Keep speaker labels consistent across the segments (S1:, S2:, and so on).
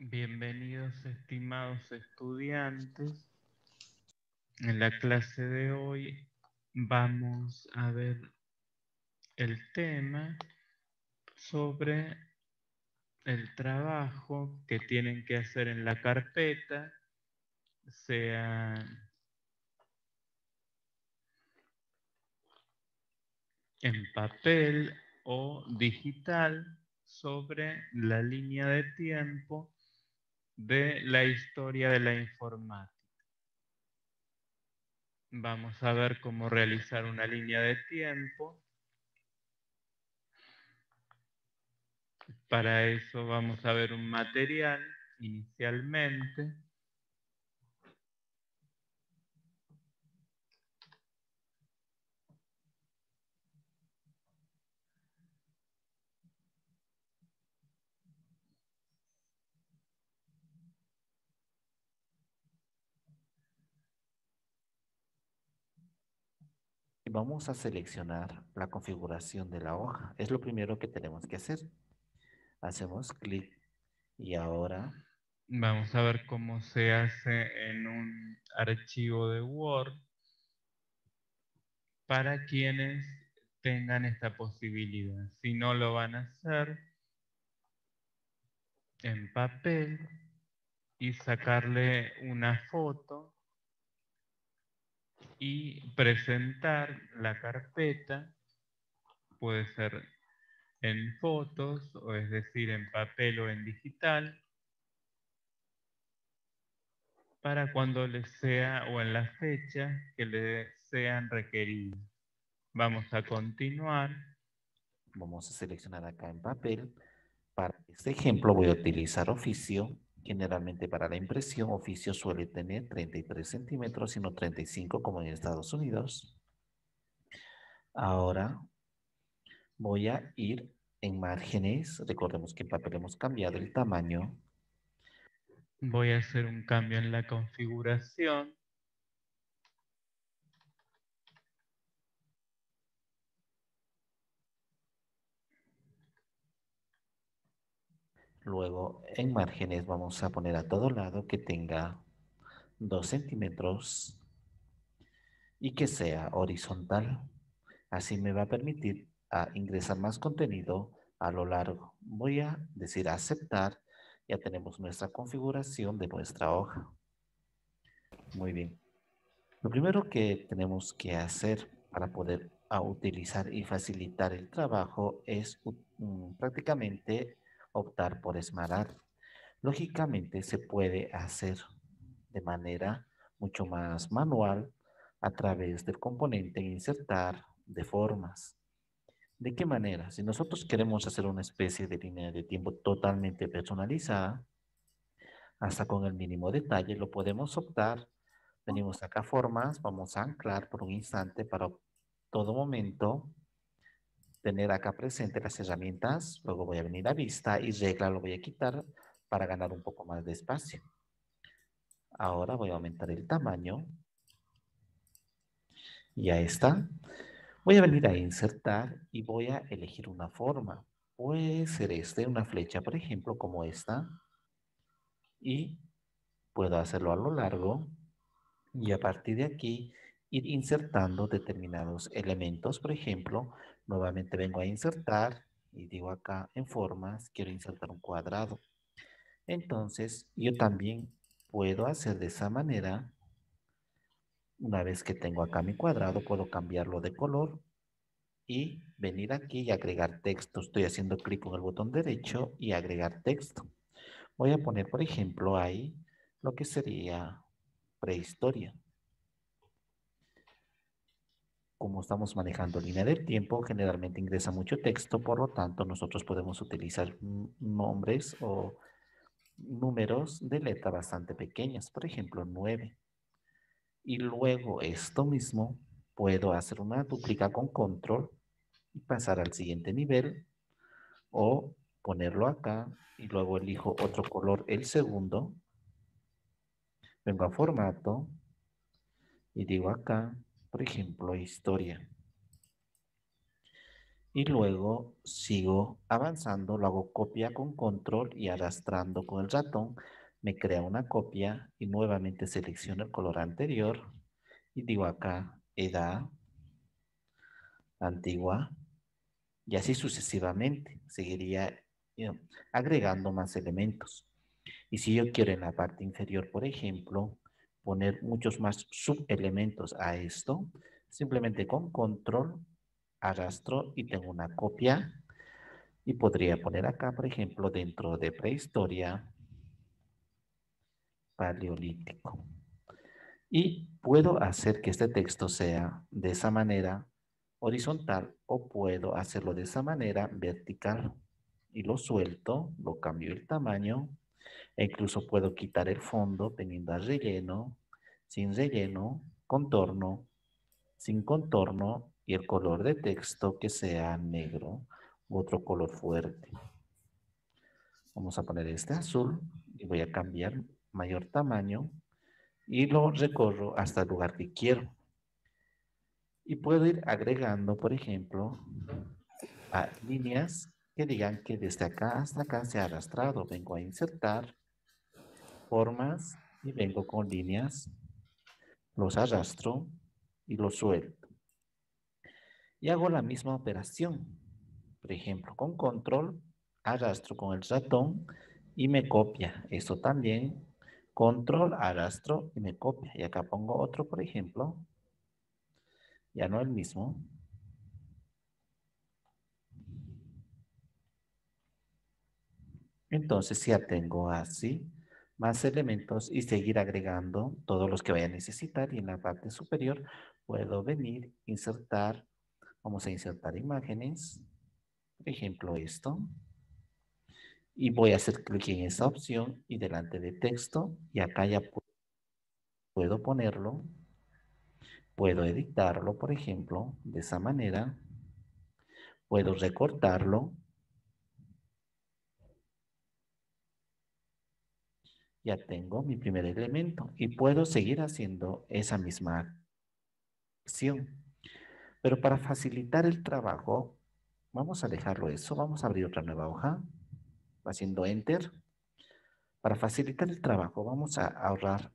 S1: Bienvenidos, estimados estudiantes. En la clase de hoy vamos a ver el tema sobre el trabajo que tienen que hacer en la carpeta, sea en papel o digital, sobre la línea de tiempo de la historia de la informática. Vamos a ver cómo realizar una línea de tiempo. Para eso vamos a ver un material inicialmente.
S2: Vamos a seleccionar la configuración de la hoja. Es lo primero que tenemos que hacer. Hacemos clic y ahora
S1: Vamos a ver cómo se hace en un archivo de Word para quienes tengan esta posibilidad. Si no lo van a hacer en papel y sacarle una foto y presentar la carpeta, puede ser en fotos, o es decir, en papel o en digital, para cuando les sea o en la fecha que les sean requeridas. Vamos a continuar.
S2: vamos a seleccionar acá en papel. Para este ejemplo voy a utilizar oficio. Generalmente para la impresión, oficio suele tener 33 centímetros y no 35 como en Estados Unidos. Ahora voy a ir en márgenes. Recordemos que en papel hemos cambiado el tamaño.
S1: Voy a hacer un cambio en la configuración.
S2: Luego en márgenes vamos a poner a todo lado que tenga 2 centímetros y que sea horizontal. Así me va a permitir ingresar más contenido a lo largo. Voy a decir aceptar. Ya tenemos nuestra configuración de nuestra hoja. Muy bien. Lo primero que tenemos que hacer para poder utilizar y facilitar el trabajo es prácticamente optar por Smart. Lógicamente se puede hacer de manera mucho más manual a través del componente insertar de formas. ¿De qué manera? Si nosotros queremos hacer una especie de línea de tiempo totalmente personalizada, hasta con el mínimo detalle, lo podemos optar. Venimos acá a formas, vamos a anclar por un instante para todo momento tener acá presente las herramientas. Luego voy a venir a vista y regla lo voy a quitar para ganar un poco más de espacio. Ahora voy a aumentar el tamaño. Y ahí está. Voy a venir a insertar y voy a elegir una forma. Puede ser una flecha, por ejemplo, como esta. Y puedo hacerlo a lo largo. Y a partir de aquí, ir insertando determinados elementos. Por ejemplo, nuevamente vengo a insertar y digo acá en formas, quiero insertar un cuadrado. Entonces, yo también puedo hacer de esa manera. Una vez que tengo acá mi cuadrado, puedo cambiarlo de color y venir aquí y agregar texto. Estoy haciendo clic con el botón derecho y agregar texto. Voy a poner, por ejemplo, ahí lo que sería prehistoria. Como estamos manejando línea del tiempo, generalmente ingresa mucho texto, por lo tanto, nosotros podemos utilizar nombres o números de letra bastante pequeñas, por ejemplo, 9. Y luego esto mismo puedo hacer una dúplica con control y pasar al siguiente nivel o ponerlo acá y luego elijo otro color el segundo, vengo a formato y digo acá, por ejemplo, historia. Y luego sigo avanzando, lo hago copia con control y arrastrando con el ratón, me crea una copia y nuevamente selecciono el color anterior y digo acá, edad antigua, y así sucesivamente. Seguiría agregando más elementos. Y si yo quiero en la parte inferior, por ejemplo, poner muchos más subelementos a esto, simplemente con control arrastro y tengo una copia y podría poner acá, por ejemplo, dentro de prehistoria, paleolítico. Y puedo hacer que este texto sea de esa manera horizontal o puedo hacerlo de esa manera vertical. Y lo suelto, lo cambio el tamaño e incluso puedo quitar el fondo teniendo a relleno, sin relleno, contorno, sin contorno y el color de texto que sea negro u otro color fuerte. Vamos a poner este azul y voy a cambiar mayor tamaño y lo recorro hasta el lugar que quiero. Y puedo ir agregando, por ejemplo, a líneas que digan que desde acá hasta acá se ha arrastrado. Vengo a insertar formas y vengo con líneas, los arrastro y los suelto. Y hago la misma operación. Por ejemplo, con control, arrastro con el ratón y me copia. Esto también, control, arrastro y me copia. Y acá pongo otro, por ejemplo, ya no el mismo. Entonces ya tengo así más elementos y seguir agregando todos los que vaya a necesitar. Y en la parte superior puedo venir, insertar, vamos a insertar imágenes, por ejemplo esto. Y voy a hacer clic en esta opción y delante de texto y acá ya puedo ponerlo, puedo editarlo, por ejemplo, de esa manera, puedo recortarlo, ya tengo mi primer elemento y puedo seguir haciendo esa misma acción. Pero para facilitar el trabajo, vamos a dejarlo eso, vamos a abrir otra nueva hoja, haciendo Enter. Para facilitar el trabajo, vamos a ahorrar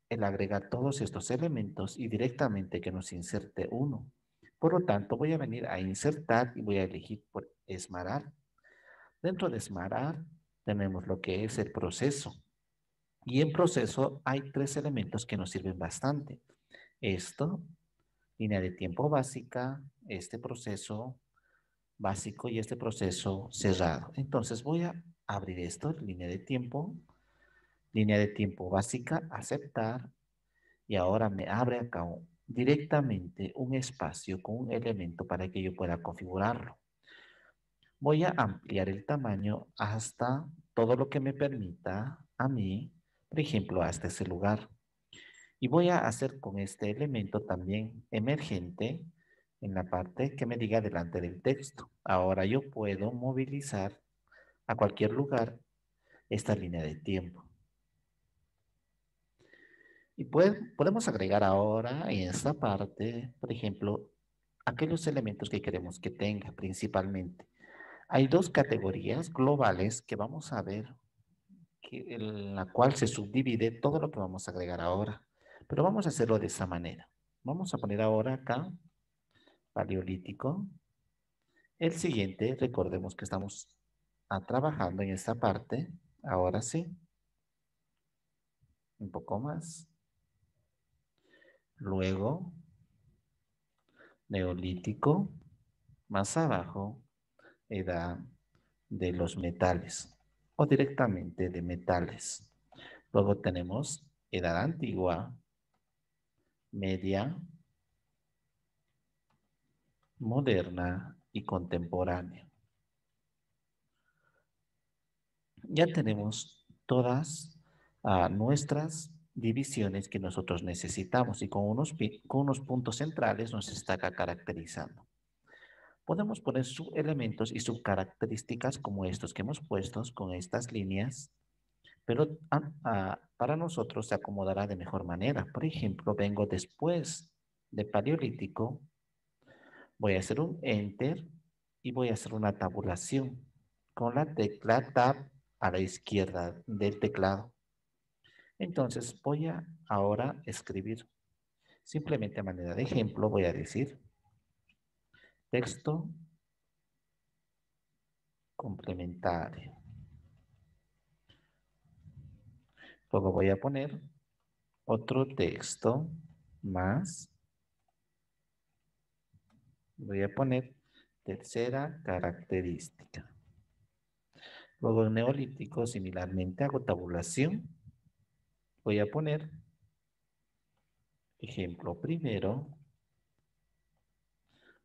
S2: el agregar todos estos elementos y directamente que nos inserte uno. Por lo tanto, voy a venir a insertar y voy a elegir por esmarar. Dentro de esmarar tenemos lo que es el proceso. Y en proceso hay tres elementos que nos sirven bastante. Esto, línea de tiempo básica, este proceso básico y este proceso cerrado. Entonces voy a abrir esto, línea de tiempo básica, aceptar, y ahora me abre acá directamente un espacio con un elemento para que yo pueda configurarlo. Voy a ampliar el tamaño hasta todo lo que me permita a mí, por ejemplo, hasta ese lugar. Y voy a hacer con este elemento también emergente en la parte que me diga delante del texto. Ahora yo puedo movilizar a cualquier lugar esta línea de tiempo. Y podemos agregar ahora en esta parte, por ejemplo, aquellos elementos que queremos que tenga principalmente. Hay dos categorías globales que vamos a ver, en la cual se subdivide todo lo que vamos a agregar ahora. Pero vamos a hacerlo de esa manera. Vamos a poner ahora acá, paleolítico. El siguiente, recordemos que estamos trabajando en esta parte. Ahora sí, un poco más. Luego, neolítico. Más abajo, edad de los metales o directamente de metales. Luego tenemos edad antigua, media, moderna y contemporánea. Ya tenemos todas nuestras divisiones que nosotros necesitamos y con unos puntos centrales nos está caracterizando. Podemos poner subelementos y subcaracterísticas como estos que hemos puesto con estas líneas, pero para nosotros se acomodará de mejor manera. Por ejemplo, vengo después de paleolítico, voy a hacer un Enter y voy a hacer una tabulación con la tecla Tab a la izquierda del teclado. Entonces voy a ahora escribir. Simplemente a manera de ejemplo voy a decir texto complementario. Luego voy a poner otro texto más. Voy a poner tercera característica. Luego en neolítico, similarmente hago tabulación. Voy a poner ejemplo primero,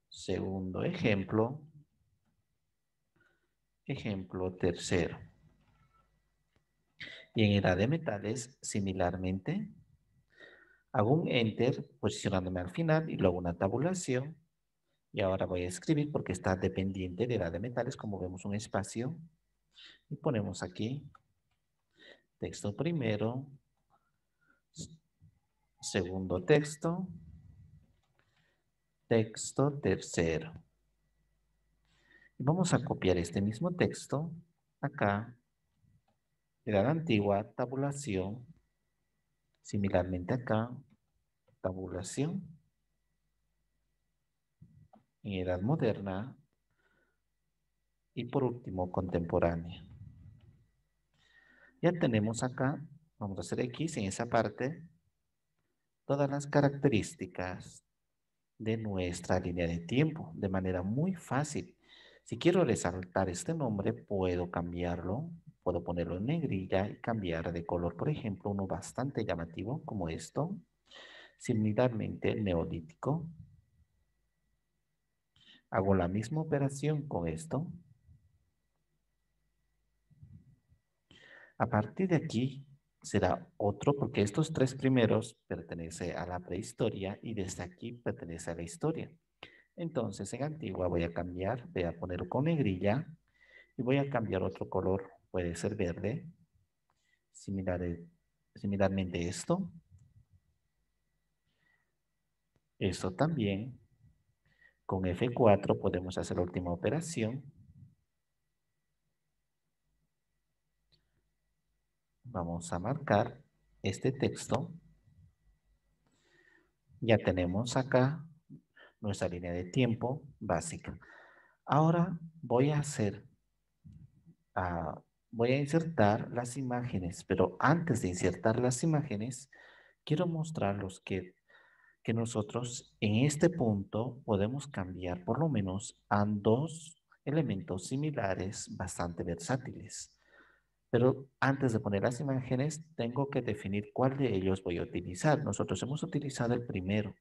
S2: segundo ejemplo, ejemplo tercero. Y en edad de metales, similarmente, hago un enter posicionándome al final y luego una tabulación. Y ahora voy a escribir porque está dependiente de edad de metales, como vemos un espacio. Y ponemos aquí texto primero, segundo texto, texto tercero. Y vamos a copiar este mismo texto acá, edad antigua, tabulación, similarmente acá, tabulación, en edad moderna y por último contemporánea. Ya tenemos acá, vamos a hacer X en esa parte, todas las características de nuestra línea de tiempo de manera muy fácil. Si quiero resaltar este nombre, puedo cambiarlo, puedo ponerlo en negrilla y cambiar de color, por ejemplo, uno bastante llamativo como esto, similarmente neolítico. Hago la misma operación con esto. A partir de aquí será otro, porque estos tres primeros pertenecen a la prehistoria y desde aquí pertenece a la historia. Entonces en antigua voy a cambiar, voy a poner con negrilla y voy a cambiar otro color, puede ser verde, similarmente esto también. Con F4 podemos hacer la última operación. Vamos a marcar este texto. Ya tenemos acá nuestra línea de tiempo básica. Ahora voy a insertar las imágenes, pero antes de insertar las imágenes, quiero mostrarlos que nosotros en este punto podemos cambiar por lo menos a dos elementos similares bastante versátiles. Pero antes de poner las imágenes, tengo que definir cuál de ellos voy a utilizar. Nosotros hemos utilizado el primero.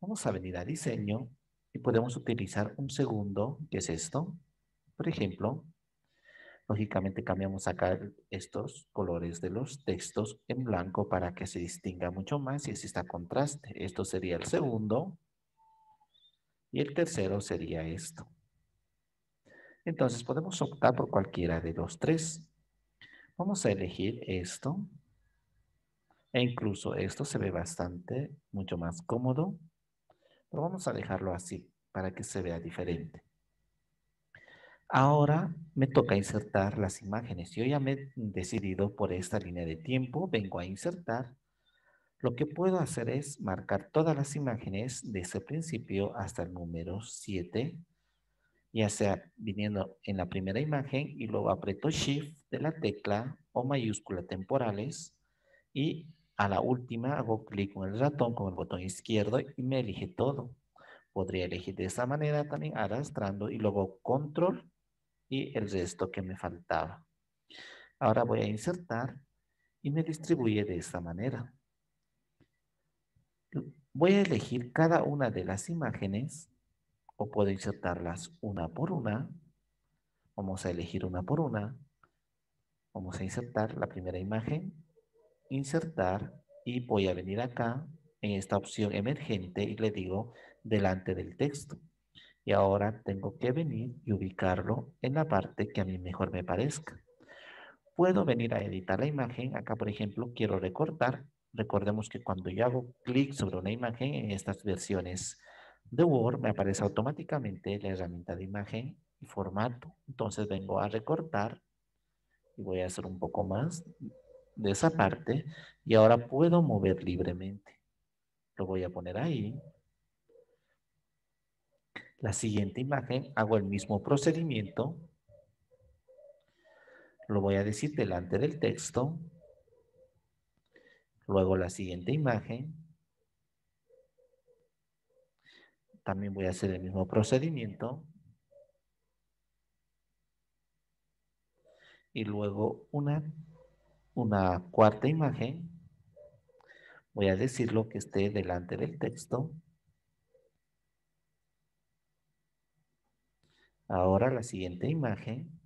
S2: Vamos a venir a diseño y podemos utilizar un segundo, que es esto. Por ejemplo, lógicamente cambiamos acá estos colores de los textos en blanco para que se distinga mucho más y exista contraste. Esto sería el segundo y el tercero sería esto. Entonces podemos optar por cualquiera de los tres. Vamos a elegir esto e incluso esto se ve bastante, mucho más cómodo, pero vamos a dejarlo así para que se vea diferente. Ahora me toca insertar las imágenes. Yo ya me he decidido por esta línea de tiempo, vengo a insertar. Lo que puedo hacer es marcar todas las imágenes desde el principio hasta el número 7, ya sea viniendo en la primera imagen y luego aprieto Shift de la tecla o mayúscula temporales y a la última hago clic con el ratón, con el botón izquierdo y me elige todo. Podría elegir de esta manera también arrastrando y luego control y el resto que me faltaba. Ahora voy a insertar y me distribuye de esta manera. Voy a elegir cada una de las imágenes o puedo insertarlas una por una. Vamos a elegir una por una. Vamos a insertar la primera imagen, insertar y voy a venir acá en esta opción emergente y le digo delante del texto. Y ahora tengo que venir y ubicarlo en la parte que a mí mejor me parezca. Puedo venir a editar la imagen. Acá, por ejemplo, quiero recortar. Recordemos que cuando yo hago clic sobre una imagen en estas versiones de Word me aparece automáticamente la herramienta de imagen y formato. Entonces vengo a recortar y voy a hacer un poco más de esa parte y ahora puedo mover libremente. Lo voy a poner ahí. La siguiente imagen hago el mismo procedimiento. Lo voy a decir delante del texto. Luego la siguiente imagen. También voy a hacer el mismo procedimiento. Y luego una cuarta imagen. Voy a decirlo que esté delante del texto. Ahora la siguiente imagen.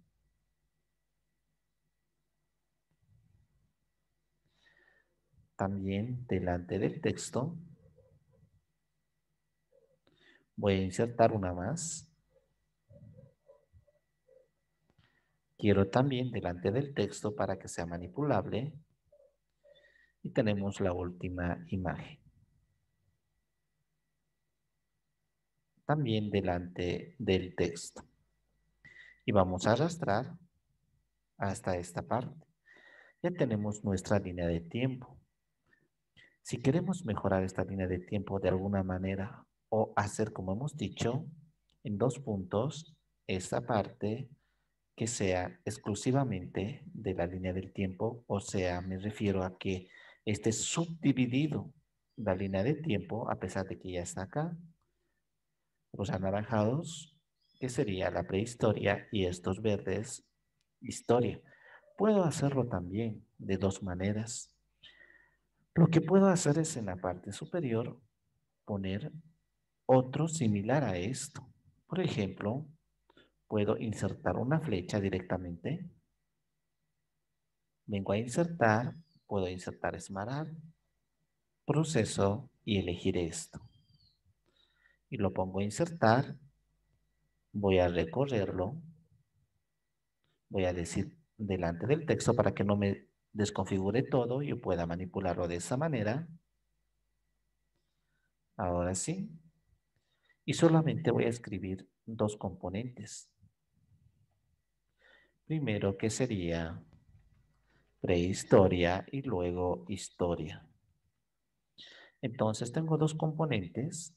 S2: También delante del texto. Voy a insertar una más. Quiero también delante del texto para que sea manipulable. Y tenemos la última imagen. También delante del texto. Y vamos a arrastrar hasta esta parte. Ya tenemos nuestra línea de tiempo. Si queremos mejorar esta línea de tiempo de alguna manera o hacer como hemos dicho, en 2 puntos, esta parte que sea exclusivamente de la línea del tiempo, o sea, me refiero a que esté subdividido la línea de tiempo, a pesar de que ya está acá, los anaranjados, que sería la prehistoria, y estos verdes, historia. Puedo hacerlo también de 2 maneras. Lo que puedo hacer es en la parte superior poner otro similar a esto. Por ejemplo, puedo insertar una flecha directamente. Vengo a insertar, puedo insertar Smart, proceso y elegir esto. Y lo pongo a insertar, voy a recorrerlo, voy a decir delante del texto para que no me desconfigure todo y yo pueda manipularlo de esa manera. Ahora sí. Y solamente voy a escribir 2 componentes. Primero que sería prehistoria y luego historia. Entonces tengo 2 componentes.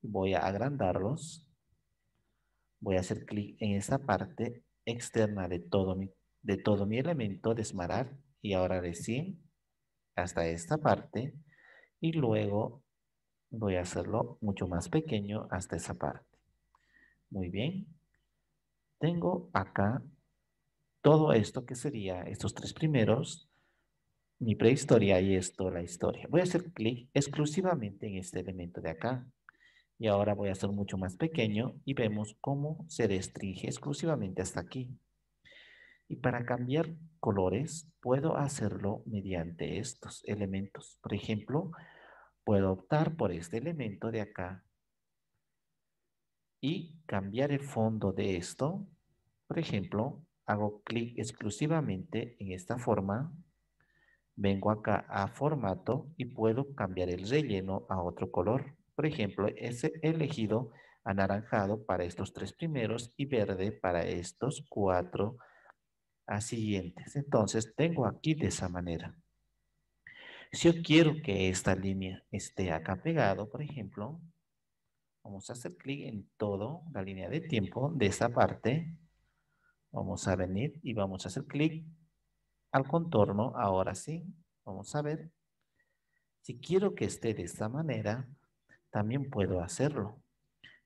S2: Voy a agrandarlos. Voy a hacer clic en esta parte externa de todo mi elemento de Smart y ahora recién hasta esta parte y luego voy a hacerlo mucho más pequeño hasta esa parte. Muy bien. Tengo acá todo esto que sería estos 3 primeros, mi prehistoria y esto la historia. Voy a hacer clic exclusivamente en este elemento de acá. Y ahora voy a hacer mucho más pequeño y vemos cómo se restringe exclusivamente hasta aquí. Y para cambiar colores, puedo hacerlo mediante estos elementos. Por ejemplo, puedo optar por este elemento de acá y cambiar el fondo de esto. Por ejemplo, hago clic exclusivamente en esta forma, vengo acá a formato y puedo cambiar el relleno a otro color. Por ejemplo, he elegido anaranjado para estos 3 primeros y verde para estos 4 siguientes. Entonces, tengo aquí de esa manera. Si yo quiero que esta línea esté acá pegado, por ejemplo, vamos a hacer clic en toda la línea de tiempo de esta parte. Vamos a venir y vamos a hacer clic al contorno. Ahora sí, vamos a ver. Si quiero que esté de esta manera, también puedo hacerlo.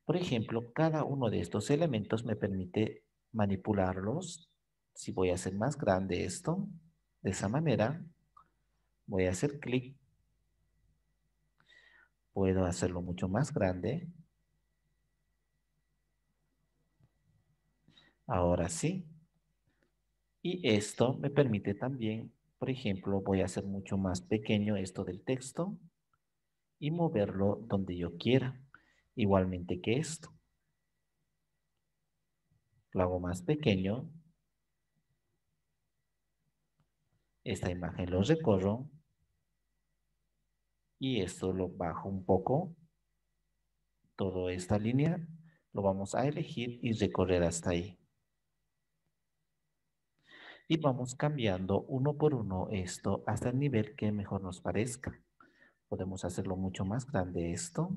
S2: Por ejemplo, cada uno de estos elementos me permite manipularlos. Si voy a hacer más grande esto, de esa manera, voy a hacer clic. Puedo hacerlo mucho más grande. Ahora sí. Y esto me permite también, por ejemplo, voy a hacer mucho más pequeño esto del texto y moverlo donde yo quiera. Igualmente que esto. Lo hago más pequeño. Esta imagen lo recorro. Y esto lo bajo un poco. toda esta línea, lo vamos a elegir y recorrer hasta ahí. Y vamos cambiando uno por uno esto hasta el nivel que mejor nos parezca. Podemos hacerlo mucho más grande esto.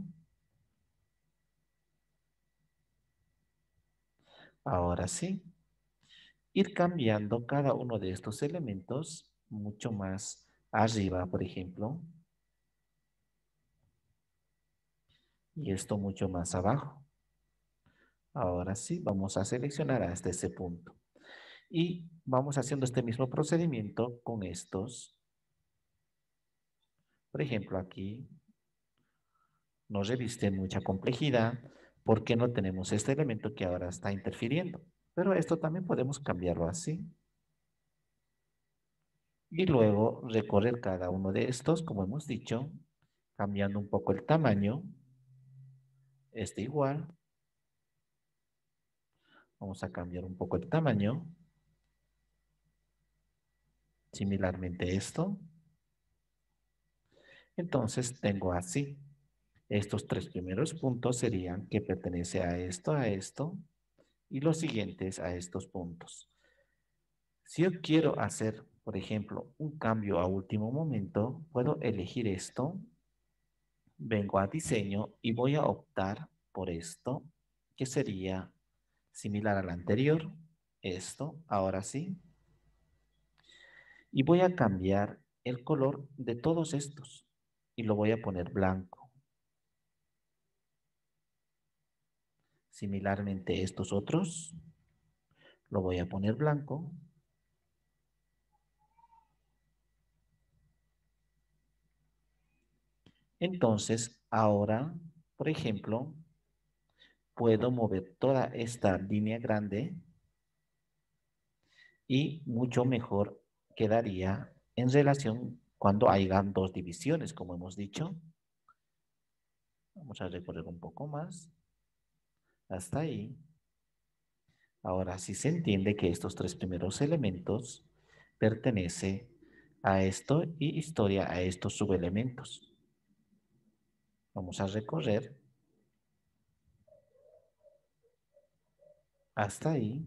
S2: Ahora sí, ir cambiando cada uno de estos elementos mucho más arriba, por ejemplo, y esto mucho más abajo. Ahora sí, vamos a seleccionar hasta ese punto. Y vamos haciendo este mismo procedimiento con estos. Por ejemplo, aquí nos reviste mucha complejidad porque no tenemos este elemento que ahora está interfiriendo. Pero esto también podemos cambiarlo así. Y luego recorrer cada uno de estos, como hemos dicho, cambiando un poco el tamaño. Este igual. Vamos a cambiar un poco el tamaño. Similarmente esto. Entonces tengo así. Estos tres primeros puntos serían que pertenece a esto y los siguientes a estos puntos. Si yo quiero hacer, por ejemplo, un cambio a último momento, puedo elegir esto, vengo a diseño y voy a optar por esto, que sería similar al anterior, esto, ahora sí, y voy a cambiar el color de todos estos y lo voy a poner blanco. Similarmente estos otros, lo voy a poner blanco. Entonces, ahora, por ejemplo, puedo mover toda esta línea grande y mucho mejor quedaría en relación cuando hayan dos divisiones, como hemos dicho. Vamos a recorrer un poco más. Hasta ahí. Ahora sí se entiende que estos tres primeros elementos pertenecen a esto y historia a estos subelementos. Vamos a recorrer hasta ahí.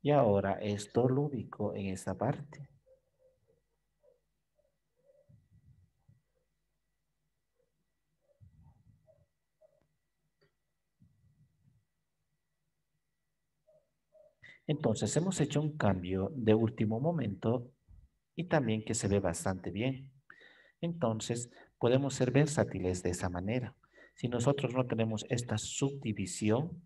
S2: Y ahora esto lo ubico en esta parte. Entonces hemos hecho un cambio de último momento y también que se ve bastante bien. Entonces podemos ser versátiles de esa manera. Si nosotros no tenemos esta subdivisión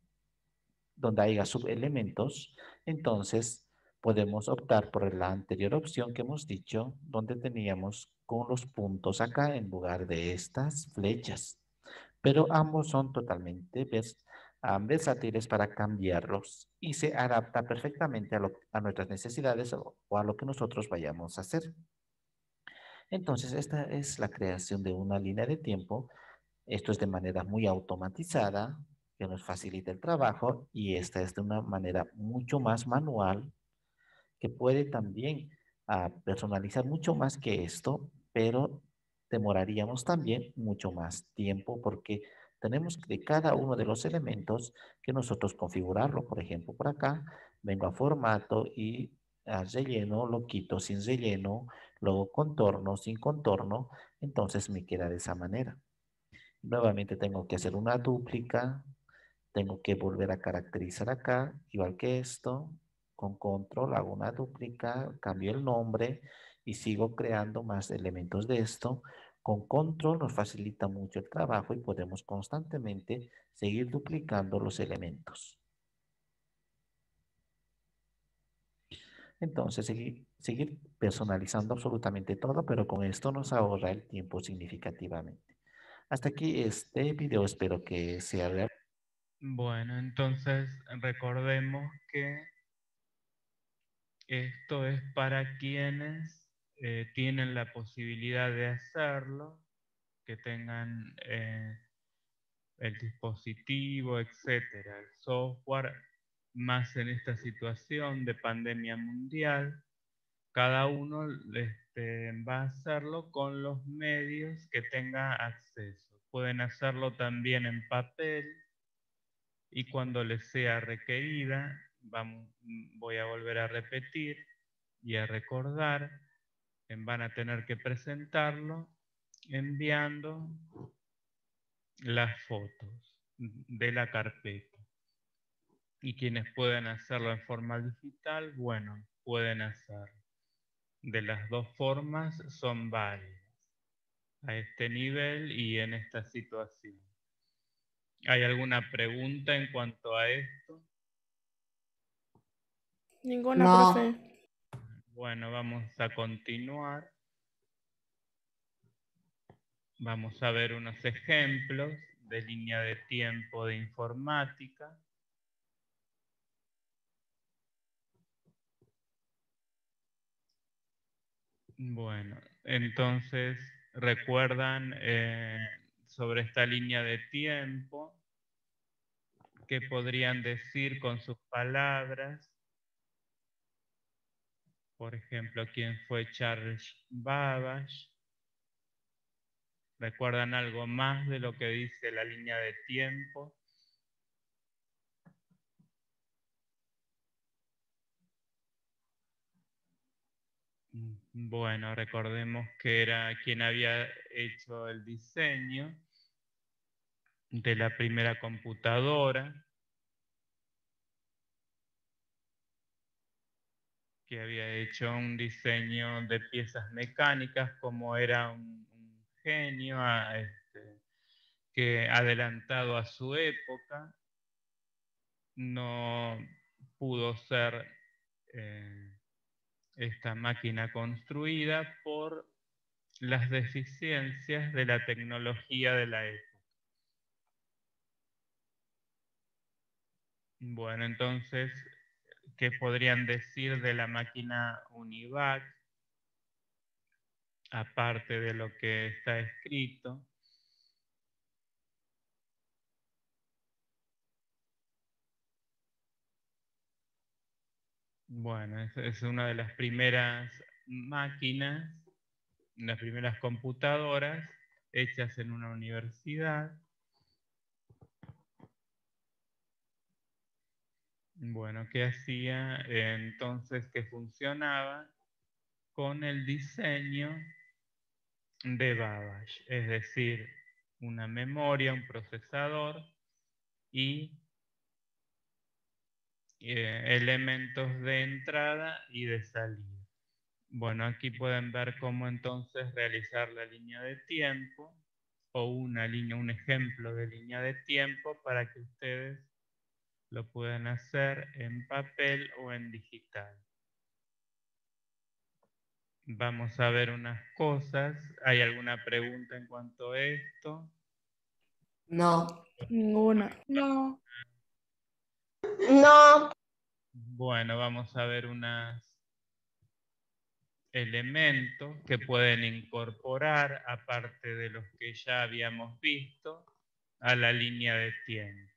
S2: donde haya subelementos, entonces podemos optar por la anterior opción que hemos dicho, donde teníamos con los puntos acá en lugar de estas flechas. Pero ambos son totalmente versátiles para cambiarlos y se adapta perfectamente a nuestras necesidades o a lo que nosotros vayamos a hacer. Entonces, esta es la creación de una línea de tiempo. Esto es de manera muy automatizada, que nos facilita el trabajo, y esta es de una manera mucho más manual, que puede también personalizar mucho más que esto, pero demoraríamos también mucho más tiempo porque tenemos de cada uno de los elementos que nosotros configurarlo. Por ejemplo, por acá vengo a formato y a relleno, lo quito sin relleno, luego contorno sin contorno, entonces me queda de esa manera. Nuevamente tengo que hacer una dúplica, tengo que volver a caracterizar acá, igual que esto, con control hago una dúplica, cambio el nombre y sigo creando más elementos de esto. Con control nos facilita mucho el trabajo y podemos constantemente seguir duplicando los elementos. Entonces, seguir personalizando absolutamente todo, pero con esto nos ahorra el tiempo significativamente. Hasta aquí este video, espero que sea real.
S1: Bueno, entonces recordemos que esto es para quienes tienen la posibilidad de hacerlo, que tengan el dispositivo, etcétera, el software, más en esta situación de pandemia mundial. Cada uno va a hacerlo con los medios que tenga acceso. pueden hacerlo también en papel y cuando les sea requerida, voy a volver a repetir y a recordar, van a tener que presentarlo enviando las fotos de la carpeta. Y quienes pueden hacerlo en forma digital, bueno, pueden hacerlo. De las dos formas son válidas a este nivel y en esta situación. ¿Hay alguna pregunta en cuanto a esto?
S3: Ninguna,
S4: No.
S3: profe.
S1: Bueno, vamos a continuar. Vamos a ver unos ejemplos de línea de tiempo de informática. Bueno, entonces, ¿recuerdan sobre esta línea de tiempo? ¿Qué podrían decir con sus palabras? Por ejemplo, ¿quién fue Charles Babbage? ¿Recuerdan algo más de lo que dice la línea de tiempo? Bueno, recordemos que era quien había hecho el diseño de la primera computadora, que había hecho un diseño de piezas mecánicas, como era un genio que adelantado a su época, no pudo ser esta máquina construida por las deficiencias de la tecnología de la época. Bueno, entonces, ¿qué podrían decir de la máquina Univac? Aparte de lo que está escrito. Bueno, es una de las primeras máquinas, las primeras computadoras hechas en una universidad. Bueno, ¿qué hacía? Entonces, que funcionaba con el diseño de Babbage, es decir, una memoria, un procesador y elementos de entrada y de salida. Bueno, aquí pueden ver cómo entonces realizar la línea de tiempo o un ejemplo de línea de tiempo para que ustedes lo puedan hacer en papel o en digital. Vamos a ver unas cosas. ¿Hay alguna pregunta en cuanto a esto?
S4: No.
S3: Ninguna.
S4: No. No.
S1: Bueno, vamos a ver unos elementos que pueden incorporar, aparte de los que ya habíamos visto, a la línea de tiempo.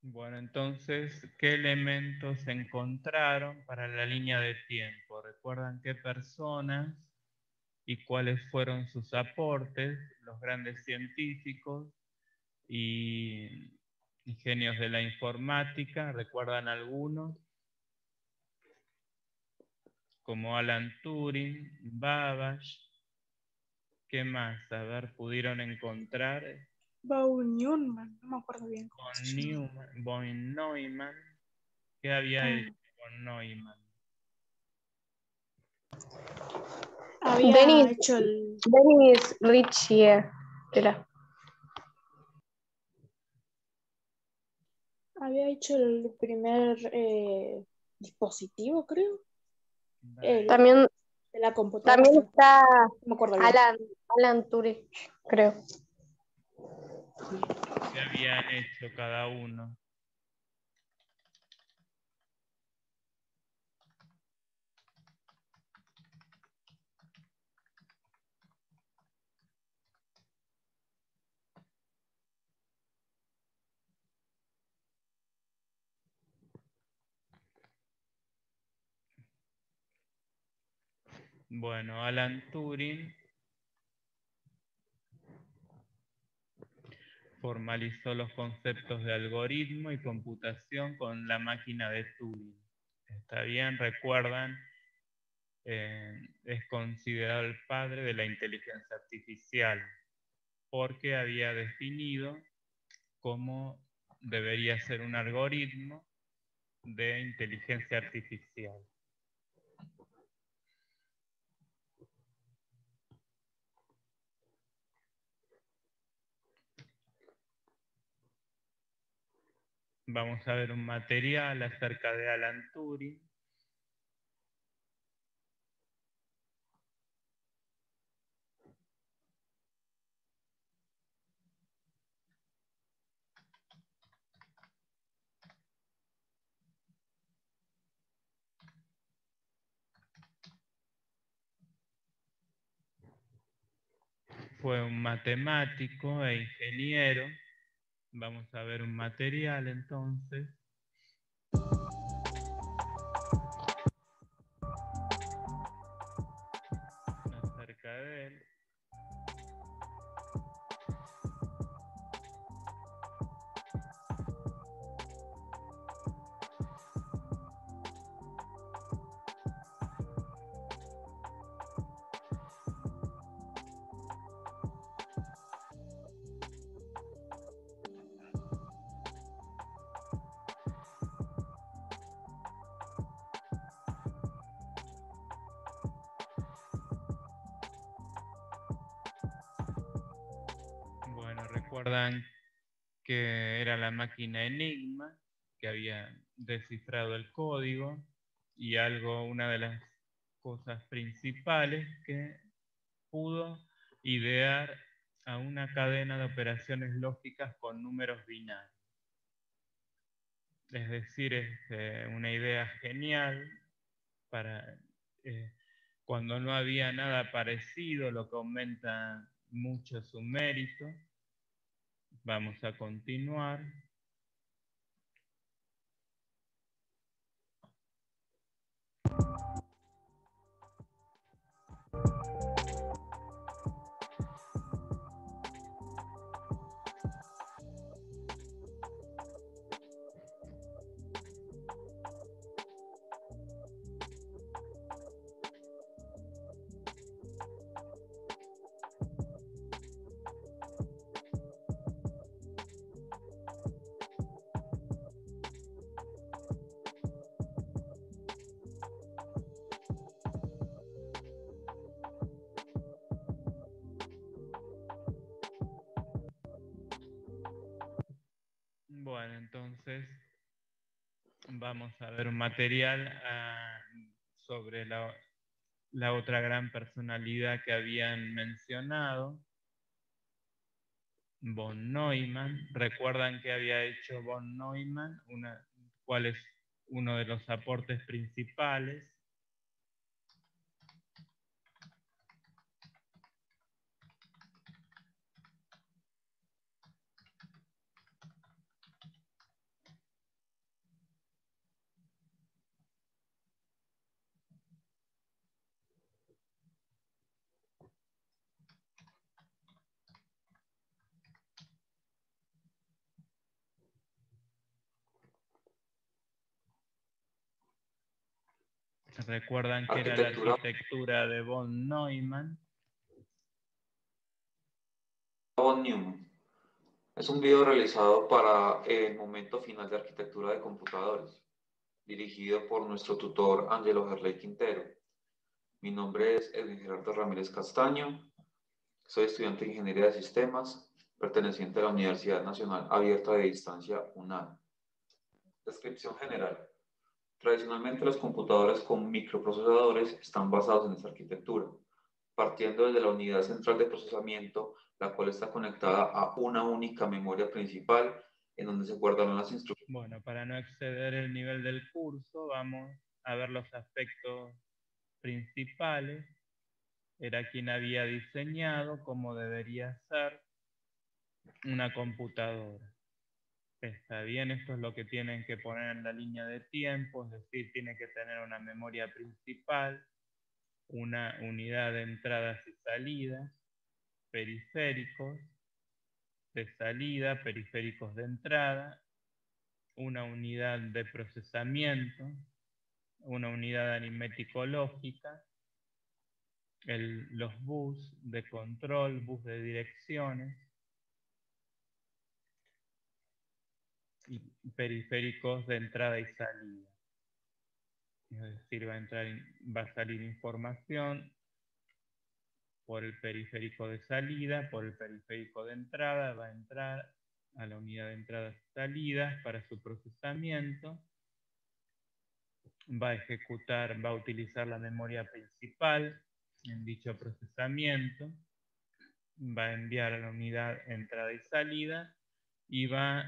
S1: Bueno, entonces, ¿qué elementos se encontraron para la línea de tiempo? ¿Recuerdan qué personas y cuáles fueron sus aportes, los grandes científicos y genios de la informática? ¿Recuerdan algunos? Como Alan Turing, Babbage. ¿Qué más? A ver, pudieron encontrar
S3: Von Neumann, no me acuerdo bien cómo se llama.
S1: von Neumann. ¿Qué había hecho von Neumann?
S3: Había
S5: Dennis,
S3: hecho el...
S5: Dennis Ritchie, era.
S3: Había hecho el primer dispositivo, creo. El
S5: También,
S3: de la computadora.
S5: también está
S3: No me acuerdo bien.
S5: Alan Turing, creo.
S1: ¿Qué habían hecho cada uno? Bueno, Alan Turing formalizó los conceptos de algoritmo y computación con la máquina de Turing. ¿Está bien? ¿Recuerdan? Es considerado el padre de la inteligencia artificial porque había definido cómo debería ser un algoritmo de inteligencia artificial. Vamos a ver un material acerca de Alan Turing. Fue un matemático e ingeniero. Vamos a ver un material entonces. Acerca de él. Bueno, recuerdan que era la máquina Enigma, que había descifrado el código y una de las cosas principales que pudo idear a una cadena de operaciones lógicas con números binarios. Es decir, es una idea genial para cuando no había nada parecido, lo que aumenta mucho su mérito. Vamos a continuar. Bueno, entonces vamos a ver un material sobre la otra gran personalidad que habían mencionado, von Neumann. ¿Recuerdan qué había hecho von Neumann? ¿Cuál es uno de los aportes principales? ¿Recuerdan que era la arquitectura de von Neumann?
S6: Von Neumann. Es un video realizado para el momento final de arquitectura de computadores, dirigido por nuestro tutor Ángelo Gerley Quintero. Mi nombre es Edwin Gerardo Ramírez Castaño, soy estudiante de Ingeniería de Sistemas, perteneciente a la Universidad Nacional Abierta de Distancia, UNAM. Descripción general. Tradicionalmente los computadores con microprocesadores están basados en esta arquitectura, partiendo desde la unidad central de procesamiento, la cual está conectada a una única memoria principal en donde se guardan las instrucciones.
S1: Bueno, para no exceder el nivel del curso, vamos a ver los aspectos principales. Era quien había diseñado cómo debería ser una computadora. Está bien, esto es lo que tienen que poner en la línea de tiempo, es decir, tiene que tener una memoria principal, una unidad de entradas y salidas, periféricos de salida, periféricos de entrada, una unidad de procesamiento, una unidad aritmético-lógica, los bus de control, bus de direcciones, y periféricos de entrada y salida. Es decir, va a salir información por el periférico de salida, por el periférico de entrada, va a entrar a la unidad de entradas y salidas para su procesamiento, va a utilizar la memoria principal en dicho procesamiento, va a enviar a la unidad entrada y salida y va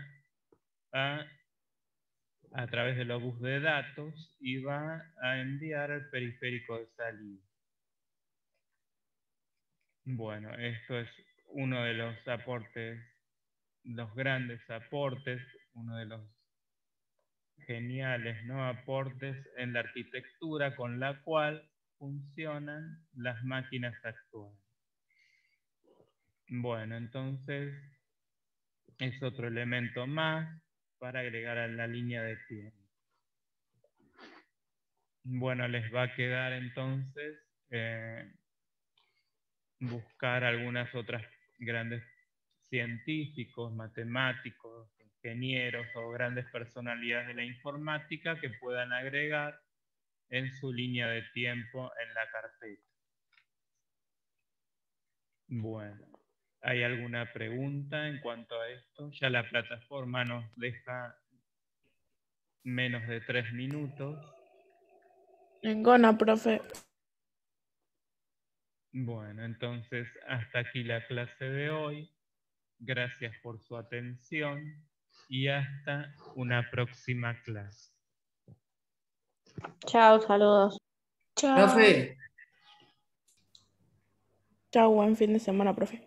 S1: a través de los bus de datos y va a enviar al periférico de salida. Bueno, esto es uno de los aportes, los grandes aportes, uno de los geniales, ¿no?, aportes en la arquitectura con la cual funcionan las máquinas actuales. Bueno, entonces es otro elemento más para agregar a la línea de tiempo. Bueno, les va a quedar entonces buscar algunas otras grandes científicos, matemáticos, ingenieros o grandes personalidades de la informática que puedan agregar en su línea de tiempo en la carpeta. Bueno, ¿hay alguna pregunta en cuanto a esto? Ya la plataforma nos deja menos de 3 minutos.
S3: Ninguna, profe.
S1: Bueno, entonces hasta aquí la clase de hoy. Gracias por su atención y hasta una próxima clase.
S5: Chao, saludos.
S3: Chao.
S4: Profe.
S3: Chao, buen fin de semana, profe.